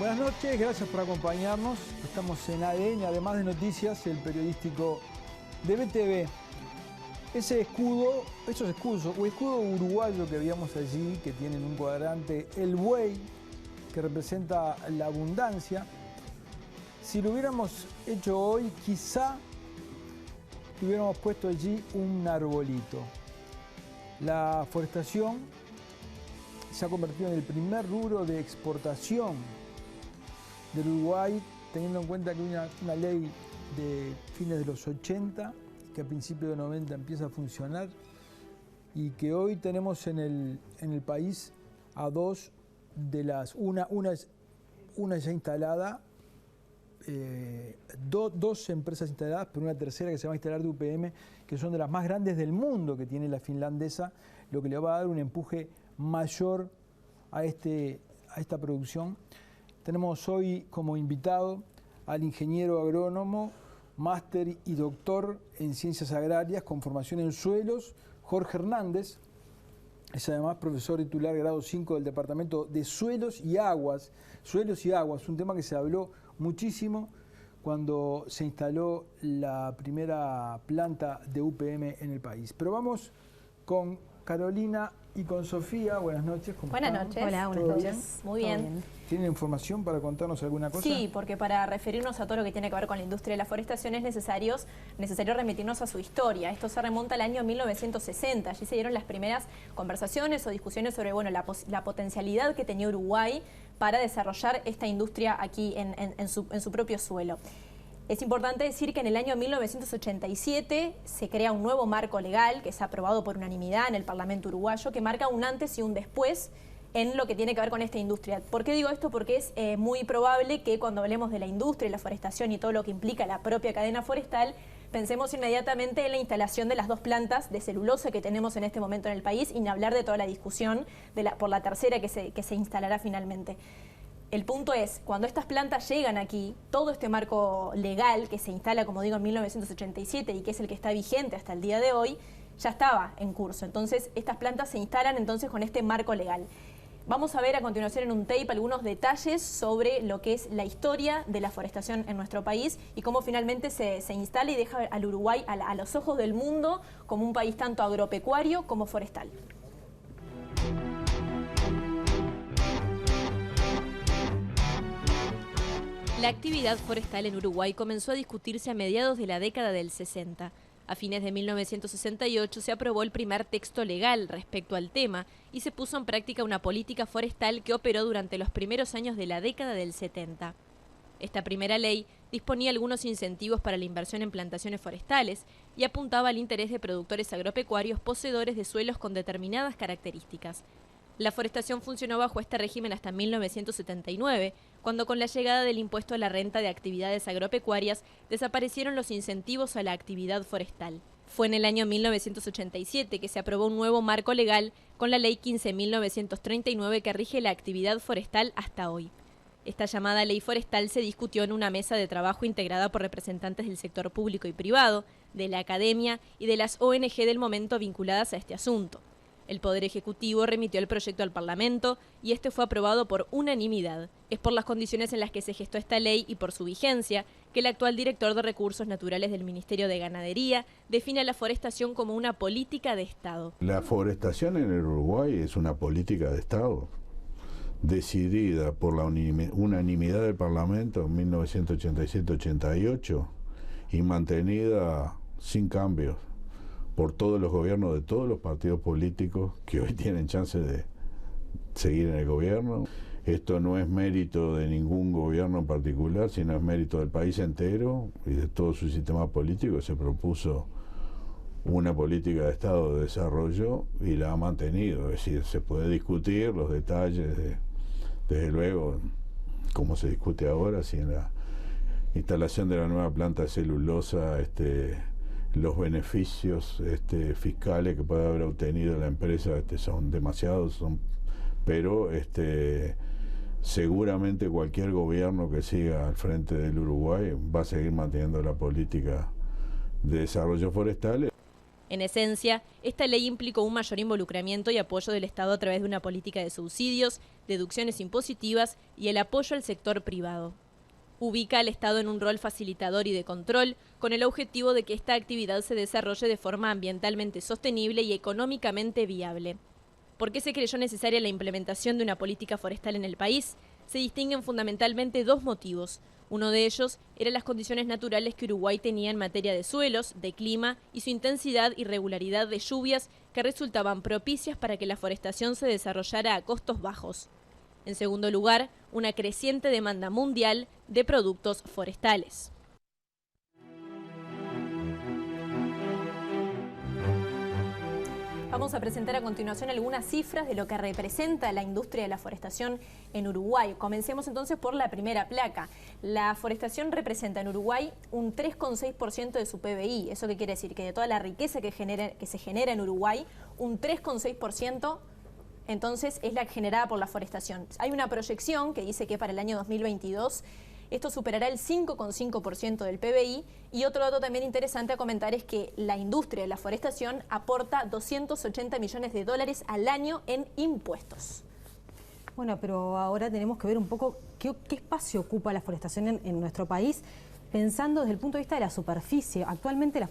Buenas noches, gracias por acompañarnos. Estamos en ADN, además de noticias, el periodístico de BTV. Ese escudo, esos escudos, o escudo uruguayo que veíamos allí, que tienen un cuadrante, el buey, que representa la abundancia. Si lo hubiéramos hecho hoy, quizá hubiéramos puesto allí un arbolito. La forestación se ha convertido en el primer rubro de exportación del Uruguay, teniendo en cuenta que hay una ley de fines de los 80, que a principios de 90 empieza a funcionar, y que hoy tenemos en el país a dos de las, una ya instalada, dos empresas instaladas, pero una tercera que se va a instalar de UPM, que son de las más grandes del mundo que tiene la finlandesa, lo que le va a dar un empuje mayor a esta producción. Tenemos hoy como invitado al ingeniero agrónomo, máster y doctor en ciencias agrarias con formación en suelos, Jorge Hernández. Es además profesor titular grado 5 del Departamento de Suelos y Aguas. Suelos y Aguas, un tema que se habló muchísimo cuando se instaló la primera planta de UPM en el país. Pero vamos con Carolina y con Sofía. Buenas noches. ¿Cómo Buenas están? noches. Hola, buenas noches. Muy bien. ¿Tienen información para contarnos alguna cosa? Sí, porque para referirnos a todo lo que tiene que ver con la industria de la forestación es necesario remitirnos a su historia. Esto se remonta al año 1960. Allí se dieron las primeras conversaciones o discusiones sobre la potencialidad que tenía Uruguay para desarrollar esta industria aquí en su propio suelo. Es importante decir que en el año 1987 se crea un nuevo marco legal que es aprobado por unanimidad en el Parlamento uruguayo, que marca un antes y un después en lo que tiene que ver con esta industria. ¿Por qué digo esto? Porque es muy probable que cuando hablemos de la industria, la forestación y todo lo que implica la propia cadena forestal, pensemos inmediatamente en la instalación de las dos plantas de celulosa que tenemos en este momento en el país y ni hablar de toda la discusión por la tercera que se instalará finalmente. El punto es, cuando estas plantas llegan aquí, todo este marco legal que se instala, como digo, en 1987 y que es el que está vigente hasta el día de hoy, ya estaba en curso. Entonces, estas plantas se instalan entonces con este marco legal. Vamos a ver a continuación en un tape algunos detalles sobre lo que es la historia de la forestación en nuestro país y cómo finalmente se instala y deja al Uruguay a los ojos del mundo como un país tanto agropecuario como forestal. La actividad forestal en Uruguay comenzó a discutirse a mediados de la década del 60. A fines de 1968 se aprobó el primer texto legal respecto al tema y se puso en práctica una política forestal que operó durante los primeros años de la década del 70. Esta primera ley disponía algunos incentivos para la inversión en plantaciones forestales y apuntaba al interés de productores agropecuarios poseedores de suelos con determinadas características. La forestación funcionó bajo este régimen hasta 1979, cuando con la llegada del impuesto a la renta de actividades agropecuarias desaparecieron los incentivos a la actividad forestal. Fue en el año 1987 que se aprobó un nuevo marco legal con la Ley 15.939 que rige la actividad forestal hasta hoy. Esta llamada ley forestal se discutió en una mesa de trabajo integrada por representantes del sector público y privado, de la academia y de las ONG del momento vinculadas a este asunto. El Poder Ejecutivo remitió el proyecto al Parlamento y este fue aprobado por unanimidad. Es por las condiciones en las que se gestó esta ley y por su vigencia que el actual director de Recursos Naturales del Ministerio de Ganadería define la forestación como una política de Estado. La forestación en el Uruguay es una política de Estado decidida por la unanimidad del Parlamento en 1987-88 y mantenida sin cambios por todos los gobiernos de todos los partidos políticos que hoy tienen chance de seguir en el gobierno. Esto no es mérito de ningún gobierno en particular, sino es mérito del país entero y de todo su sistema político. Se propuso una política de Estado de desarrollo y la ha mantenido. Es decir, se puede discutir los detalles, desde luego, como se discute ahora, si en la instalación de la nueva planta de celulosa los beneficios fiscales que puede haber obtenido la empresa son demasiados, pero seguramente cualquier gobierno que siga al frente del Uruguay va a seguir manteniendo la política de desarrollo forestal. En esencia, esta ley implicó un mayor involucramiento y apoyo del Estado a través de una política de subsidios, deducciones impositivas y el apoyo al sector privado. Ubica al Estado en un rol facilitador y de control, con el objetivo de que esta actividad se desarrolle de forma ambientalmente sostenible y económicamente viable. ¿Por qué se creyó necesaria la implementación de una política forestal en el país? Se distinguen fundamentalmente dos motivos. Uno de ellos eran las condiciones naturales que Uruguay tenía en materia de suelos, de clima y su intensidad y regularidad de lluvias que resultaban propicias para que la forestación se desarrollara a costos bajos. En segundo lugar, una creciente demanda mundial de productos forestales. Vamos a presentar a continuación algunas cifras de lo que representa la industria de la forestación en Uruguay. Comencemos entonces por la primera placa. La forestación representa en Uruguay un 3,6% de su PBI. ¿Eso qué quiere decir? Que de toda la riqueza que se genera en Uruguay, un 3,6% entonces es la generada por la forestación. Hay una proyección que dice que para el año 2022 esto superará el 5,5% del PBI, y otro dato también interesante a comentar es que la industria de la forestación aporta 280 millones de dólares al año en impuestos. Bueno, pero ahora tenemos que ver un poco qué espacio ocupa la forestación en nuestro país, pensando desde el punto de vista de la superficie. Actualmente la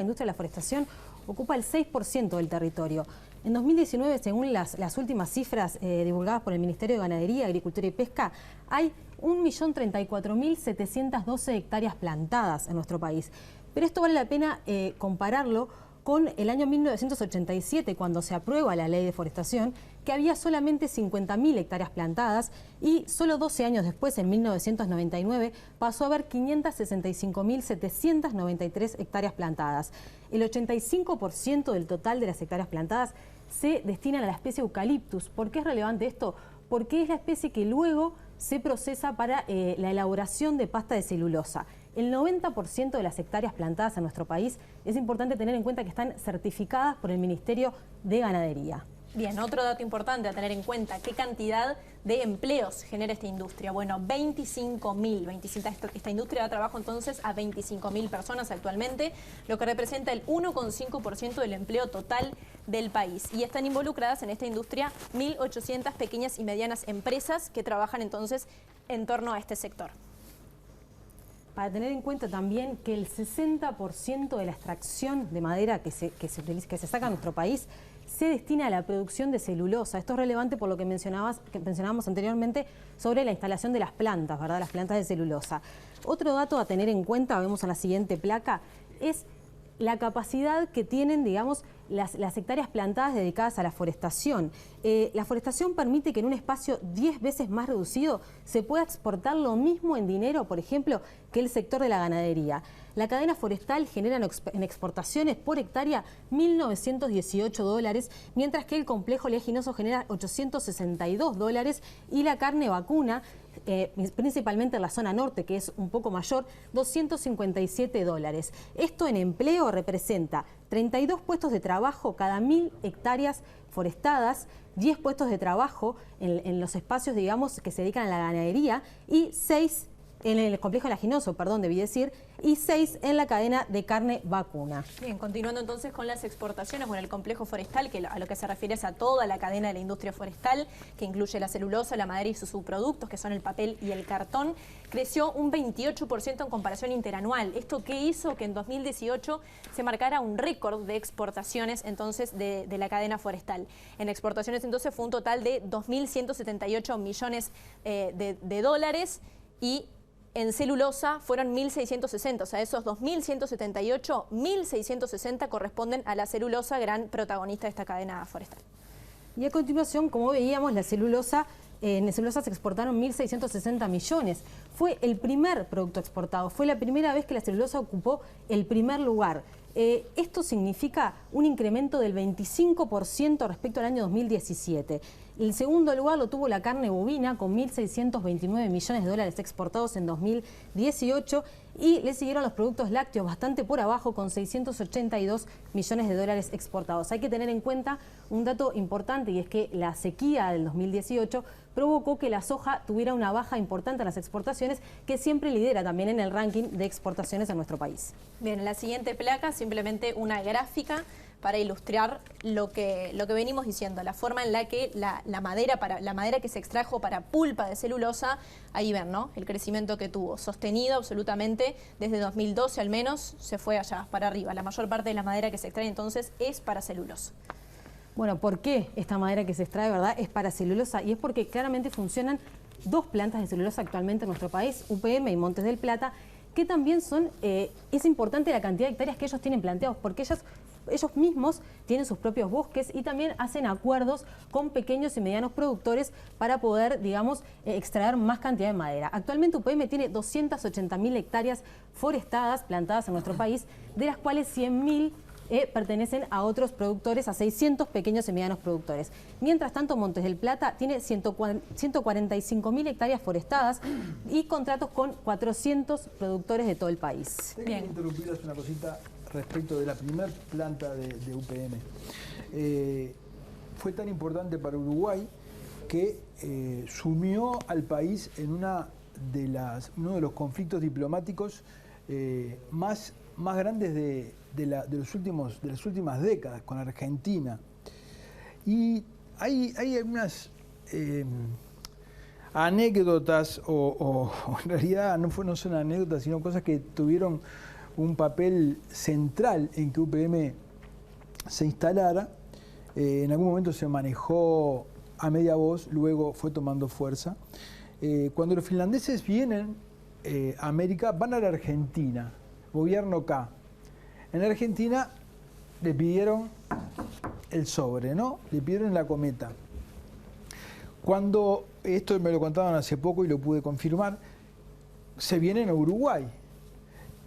industria de la forestación ocupa el 6% del territorio. En 2019, según las últimas cifras divulgadas por el Ministerio de Ganadería, Agricultura y Pesca, hay 1.034.712 hectáreas plantadas en nuestro país. Pero esto vale la pena compararlo con el año 1987, cuando se aprueba la ley de forestación, que había solamente 50.000 hectáreas plantadas, y solo 12 años después, en 1999, pasó a haber 565.793 hectáreas plantadas. El 85% del total de las hectáreas plantadas se destinan a la especie Eucalyptus. ¿Por qué es relevante esto? Porque es la especie que luego se procesa para la elaboración de pasta de celulosa. El 90% de las hectáreas plantadas en nuestro país, es importante tener en cuenta que están certificadas por el Ministerio de Ganadería. Bien, otro dato importante a tener en cuenta, ¿qué cantidad de empleos genera esta industria? Bueno, 25.000. Esta industria da trabajo entonces a 25.000 personas actualmente, lo que representa el 1,5% del empleo total del país. Y están involucradas en esta industria 1.800 pequeñas y medianas empresas que trabajan entonces en torno a este sector. Para tener en cuenta también que el 60% de la extracción de madera que se saca en nuestro país se destina a la producción de celulosa. Esto es relevante por lo que mencionábamos anteriormente sobre la instalación de las plantas, ¿verdad? Las plantas de celulosa. Otro dato a tener en cuenta, vemos en la siguiente placa, es la capacidad que tienen, digamos, las hectáreas plantadas dedicadas a la forestación. La forestación permite que en un espacio 10 veces más reducido se pueda exportar lo mismo en dinero, por ejemplo, que el sector de la ganadería. La cadena forestal genera en exportaciones por hectárea 1.918 dólares, mientras que el complejo oleaginoso genera 862 dólares y la carne vacuna, principalmente en la zona norte, que es un poco mayor, 257 dólares. Esto en empleo representa 32 puestos de trabajo cada 1.000 hectáreas forestadas, 10 puestos de trabajo en los espacios, digamos, que se dedican a la ganadería, y 6 en el complejo oleaginoso, perdón, debí decir, y 6 en la cadena de carne vacuna. Bien, continuando entonces con las exportaciones, bueno, el complejo forestal, que a lo que se refiere es a toda la cadena de la industria forestal, que incluye la celulosa, la madera y sus subproductos, que son el papel y el cartón, creció un 28% en comparación interanual. ¿Esto qué hizo? Que en 2018 se marcara un récord de exportaciones entonces de la cadena forestal. En exportaciones entonces fue un total de 2.178 millones de dólares, y en celulosa fueron 1.660, o sea, esos 2.178, 1.660 corresponden a la celulosa, gran protagonista de esta cadena forestal. Y a continuación, como veíamos, en celulosa se exportaron 1.660 millones. Fue el primer producto exportado, fue la primera vez que la celulosa ocupó el primer lugar. Esto significa un incremento del 25% respecto al año 2017. El segundo lugar lo tuvo la carne bovina, con 1.629 millones de dólares exportados en 2018, y le siguieron los productos lácteos bastante por abajo, con 682 millones de dólares exportados. Hay que tener en cuenta un dato importante, y es que la sequía del 2018 provocó que la soja tuviera una baja importante en las exportaciones, que siempre lidera también en el ranking de exportaciones en nuestro país. Bien, en la siguiente placa simplemente una gráfica para ilustrar lo que venimos diciendo, la forma en la que la madera que se extrajo para pulpa de celulosa, ahí ven, ¿no? El crecimiento que tuvo, sostenido absolutamente desde 2012 al menos, se fue allá, para arriba. La mayor parte de la madera que se extrae entonces es para celulosa. Bueno, ¿por qué esta madera que se extrae, verdad, es para celulosa? Y es porque claramente funcionan dos plantas de celulosa actualmente en nuestro país, UPM y Montes del Plata, que también son, es importante la cantidad de hectáreas que ellos tienen planteados, porque ellos mismos tienen sus propios bosques y también hacen acuerdos con pequeños y medianos productores para poder, digamos, extraer más cantidad de madera. Actualmente UPM tiene 280.000 hectáreas forestadas, plantadas en nuestro país, de las cuales 100.000 pertenecen a otros productores, a 600 pequeños y medianos productores. Mientras tanto, Montes del Plata tiene 145.000 hectáreas forestadas y contratos con 400 productores de todo el país. Bien. Interrumpirles una cosita respecto de la primer planta de UPM. Fue tan importante para Uruguay que sumió al país en uno de los conflictos diplomáticos más grandes de las últimas décadas con Argentina. Y hay algunas anécdotas, o en realidad no son anécdotas, sino cosas que tuvieron un papel central en que UPM se instalara. En algún momento se manejó a media voz, luego fue tomando fuerza. Cuando los finlandeses vienen a América, van a la Argentina, gobierno K. En Argentina le pidieron el sobre, ¿no? Le pidieron la cometa. Cuando, esto me lo contaban hace poco y lo pude confirmar, se vienen a Uruguay.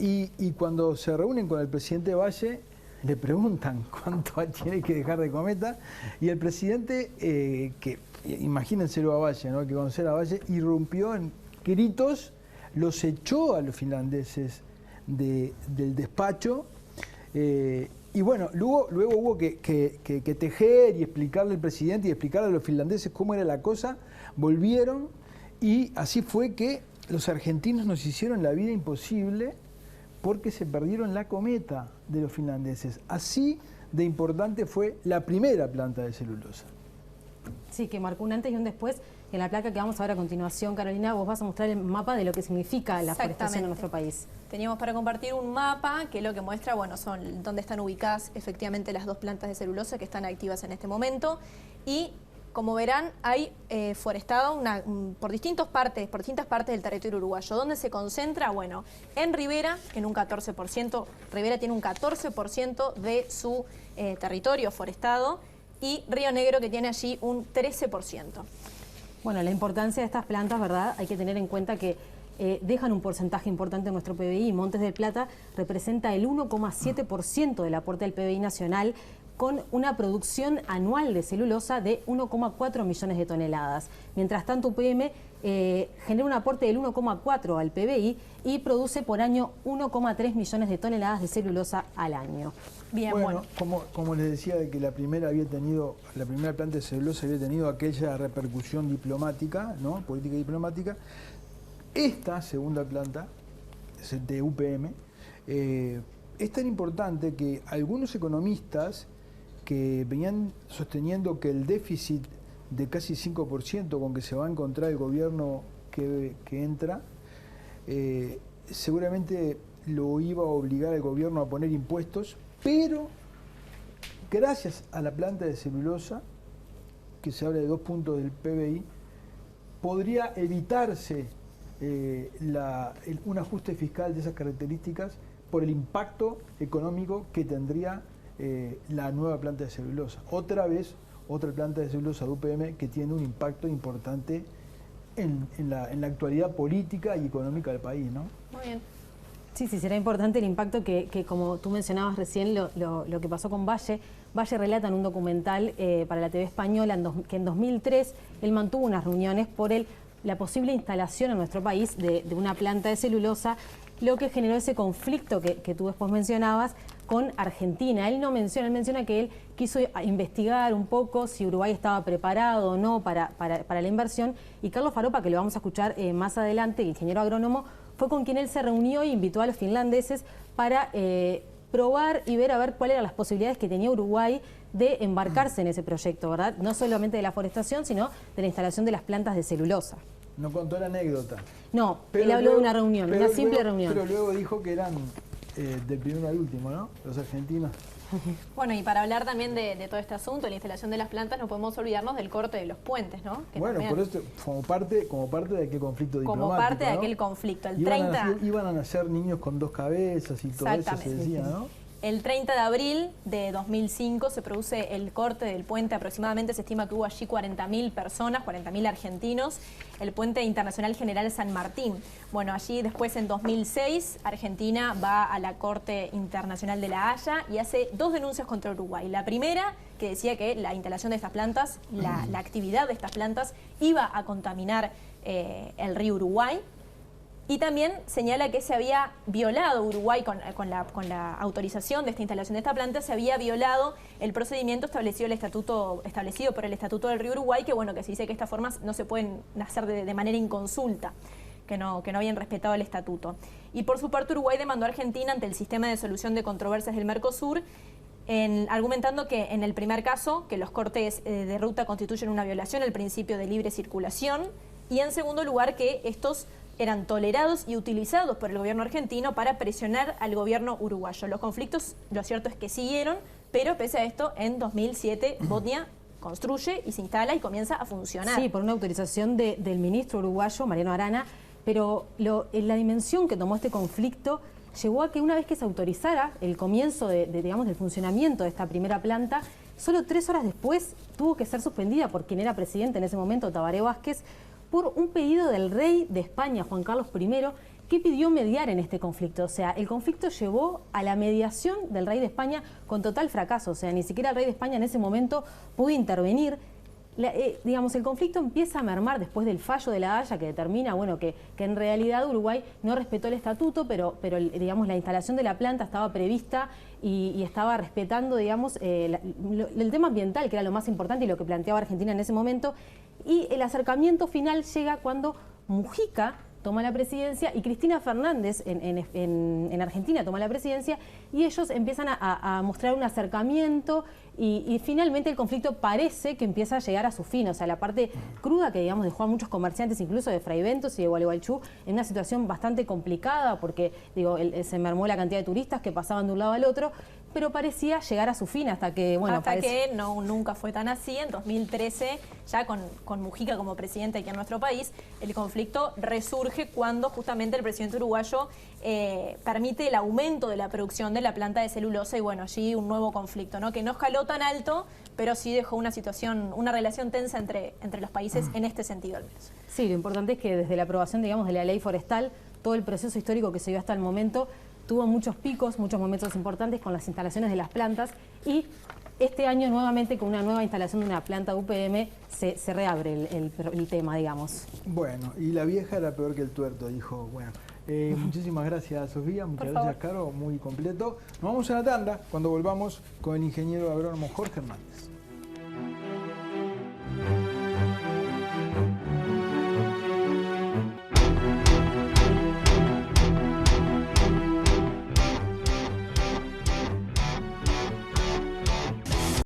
Y cuando se reúnen con el presidente Valle, le preguntan cuánto tiene que dejar de cometa. Y el presidente, que imagínenselo a Valle, ¿no? Que conocer a Valle, irrumpió en gritos, los echó a los finlandeses del despacho. Y bueno, luego hubo que tejer y explicarle al presidente y explicarle a los finlandeses cómo era la cosa. Volvieron y así fue que los argentinos nos hicieron la vida imposible porque se perdieron la cometa de los finlandeses. Así de importante fue la primera planta de celulosa. Sí, que marcó un antes y un después. En la placa que vamos a ver a continuación, Carolina, vos vas a mostrar el mapa de lo que significa la forestación en nuestro país. Teníamos para compartir un mapa que lo que muestra, bueno, son dónde están ubicadas efectivamente las dos plantas de celulosa que están activas en este momento. Y como verán, hay forestado por distintas partes del territorio uruguayo. ¿Dónde se concentra? Bueno, en Rivera, en un 14%. Rivera tiene un 14% de su territorio forestado, y Río Negro, que tiene allí un 13%. Bueno, la importancia de estas plantas, ¿verdad? Hay que tener en cuenta que dejan un porcentaje importante de nuestro PBI. Y Montes del Plata representa el 1,7% del aporte al PBI nacional, con una producción anual de celulosa de 1,4 millones de toneladas. Mientras tanto, UPM genera un aporte del 1,4 al PBI y produce por año 1,3 millones de toneladas de celulosa al año. Bien, bueno. Como les decía, de que la primera planta de celulosa había tenido aquella repercusión diplomática, ¿no? Política diplomática. Esta segunda planta de UPM es tan importante que algunos economistas que venían sosteniendo que el déficit de casi 5% con que se va a encontrar el gobierno que entra, seguramente lo iba a obligar al gobierno a poner impuestos, pero gracias a la planta de celulosa, que se habla de 2 puntos del PBI, podría evitarse un ajuste fiscal de esas características por el impacto económico que tendría la nueva planta de celulosa. Otra planta de celulosa de UPM que tiene un impacto importante en la actualidad política y económica del país, ¿no? Muy bien. Sí, será importante el impacto que como tú mencionabas recién, lo que pasó con Valle. Valle relata en un documental para la TV española que en 2003 él mantuvo unas reuniones por la posible instalación en nuestro país de una planta de celulosa, lo que generó ese conflicto que tú después mencionabas con Argentina. Él menciona que él quiso investigar un poco si Uruguay estaba preparado o no para la inversión, y Carlos Faropa, que lo vamos a escuchar más adelante, ingeniero agrónomo, fue con quien él se reunió e invitó a los finlandeses para probar y ver a ver cuáles eran las posibilidades que tenía Uruguay de embarcarse en ese proyecto, ¿verdad? No solamente de la forestación, sino de la instalación de las plantas de celulosa. No contó la anécdota. No, él habló de una reunión, una simple reunión. Pero luego dijo que eran del primero al último, ¿no? Los argentinos. Bueno, y para hablar también de todo este asunto, de la instalación de las plantas, no podemos olvidarnos del corte de los puentes, ¿no? Que bueno, también, por eso, como parte de aquel conflicto diplomático, como parte de ¿no? aquel conflicto. El Iban a nacer niños con 2 cabezas y todo eso se decía, ¿no? El 30 de abril de 2005 se produce el corte del puente, aproximadamente se estima que hubo allí 40.000 personas, 40.000 argentinos, el puente internacional General San Martín. Bueno, allí después en 2006 Argentina va a la Corte Internacional de La Haya y hace 2 denuncias contra Uruguay. La primera, que decía que la instalación de estas plantas, la actividad de estas plantas iba a contaminar el río Uruguay. Y también señala que se había violado Uruguay con la autorización de esta instalación de esta planta, se había violado el procedimiento establecido por el Estatuto del Río Uruguay, que bueno, que se dice que estas formas no se pueden hacer de manera inconsulta, que no habían respetado el estatuto. Y por su parte Uruguay demandó a Argentina ante el sistema de solución de controversias del Mercosur, argumentando que en el primer caso, que los cortes de ruta constituyen una violación al principio de libre circulación, y en segundo lugar que estos eran tolerados y utilizados por el gobierno argentino para presionar al gobierno uruguayo. Los conflictos, lo cierto es que siguieron, pero pese a esto, en 2007 Botnia construye y se instala y comienza a funcionar. Sí, por una autorización del ministro uruguayo, Mariano Arana, pero la dimensión que tomó este conflicto llevó a que una vez que se autorizara el comienzo digamos, del funcionamiento de esta primera planta, solo 3 horas después tuvo que ser suspendida por quien era presidente en ese momento, Tabaré Vázquez, por un pedido del rey de España, Juan Carlos I, que pidió mediar en este conflicto. O sea, el conflicto llevó a la mediación del rey de España con total fracaso. O sea, ni siquiera el rey de España en ese momento pudo intervenir. Digamos, el conflicto empieza a mermar después del fallo de La Haya, que determina, bueno, que en realidad Uruguay no respetó el estatuto, pero digamos, la instalación de la planta estaba prevista y estaba respetando, digamos, el tema ambiental, que era lo más importante y lo que planteaba Argentina en ese momento. Y el acercamiento final llega cuando Mujica toma la presidencia y Cristina Fernández en Argentina toma la presidencia y ellos empiezan a mostrar un acercamiento y finalmente el conflicto parece que empieza a llegar a su fin. O sea, la parte cruda que, digamos, dejó a muchos comerciantes, incluso de Fray Bentos y de Gualeguaychú, en una situación bastante complicada porque, digo, se mermó la cantidad de turistas que pasaban de un lado al otro, pero parecía llegar a su fin hasta que, bueno, que nunca fue tan así. En 2013, ya con Mujica como presidente aquí en nuestro país, el conflicto resurge cuando justamente el presidente uruguayo permite el aumento de la producción de la planta de celulosa y bueno, allí un nuevo conflicto, ¿no? Que no escaló tan alto, pero sí dejó una situación, una relación tensa entre los países en este sentido al menos. Sí, lo importante es que desde la aprobación, digamos, de la ley forestal, todo el proceso histórico que se dio hasta el momento tuvo muchos picos, muchos momentos importantes con las instalaciones de las plantas y este año nuevamente con una nueva instalación de una planta UPM se reabre el tema, digamos. Bueno, y la vieja era peor que el tuerto, dijo. Bueno, muchísimas gracias, Sofía, muchas gracias, Caro, muy completo. Nos vamos a la tanda cuando volvamos con el ingeniero agrónomo Jorge Hernández.